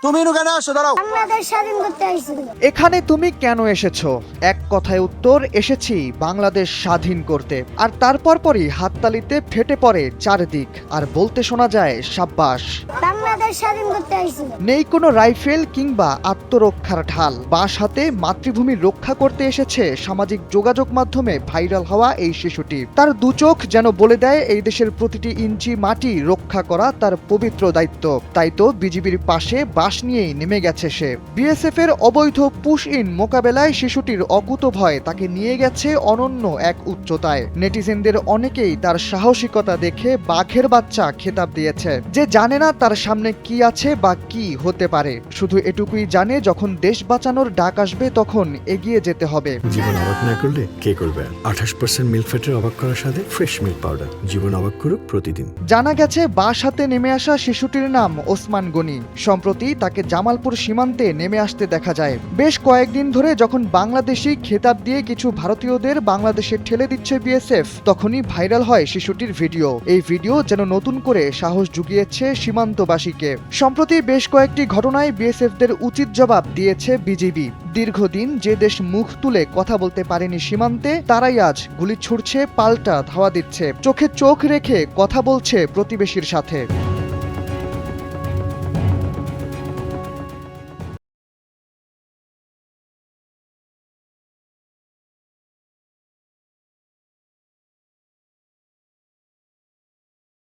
তুমি কেন আসো? দাঁড়াও। বাংলাদেশ স্বাধীন করতে আইছি। এখানে তুমি কেন এসেছো? এক কথায় উত্তর, এসেছি বাংলাদেশ স্বাধীন করতে। আর তারপর পরই হাততালিতে ফেটে পড়ে চারদিক, আর বলতে শোনা যায় সাব্বাস। বাংলাদেশ স্বাধীন করতে আইছি। নেই কোনো রাইফেল কিংবা আত্মরক্ষার ঢাল, বাঁশ হাতে মাতৃভূমি রক্ষা করতে এসেছে সামাজিক যোগাযোগ মাধ্যমে ভাইরাল হওয়া এই শিশুটি। তার দু চোখ যেন বলে দেয় এই দেশের প্রতিটি ইঞ্চি মাটি রক্ষা করা তার পবিত্র দায়িত্ব। তাই তো বিজিবির পাশে বাঁশ নিয়েই নেমে গেছে সে। বিএসএফ এর অবৈধ পুশ ইন মোকাবেলায় শিশুটির অকুতোভয় তাকে নিয়ে গেছে অনন্য এক উচ্চতায়। নেটিজেনদের অনেকেই তার সাহসিকতা দেখে বাঘের বাচ্চা খেতাব দিয়েছে। যে জানে না তার সামনে কি আছে বা কি হতে পারে, শুধু এটুকুই জানে যখন দেশ বাঁচানোর ডাক আসবে তখন এগিয়ে যেতে হবে। জীবন অবাক না করলে কে করবে? 28% মিল্ক ফ্যাটের অবাক করার সাথে ফ্রেশ মিল্ক পাউডার। জীবন অবাক করুক প্রতিদিন। জানা গেছে বাঁশ হাতে নেমে আসা শিশুটির নাম ওসমান গনি। সম্প্রতি তাকে জামালপুর সীমান্তে নেমে আসতে দেখা যায়। বেশ কয়েকদিন ধরে যখন বাংলাদেশি খেতাব দিয়ে কিছু ভারতীয়দের বাংলাদেশে ঠেলে দিচ্ছে বিএসএফ, তখনই ভাইরাল হয় শিশুটির ভিডিও। এই ভিডিও যেন নতুন করে সাহস জুগিয়েছে সীমান্তবাসীকে। সম্প্রতি বেশ কয়েকটি ঘটনায় বিএসএফদের উচিত জবাব দিয়েছে বিজিবি। দীর্ঘদিন যে দেশ মুখ তুলে কথা বলতে পারেনি সীমান্তে, তারাই আজ গুলি ছুড়ছে, পাল্টা ধাওয়া দিচ্ছে, চোখে চোখ রেখে কথা বলছে প্রতিবেশীর সাথে।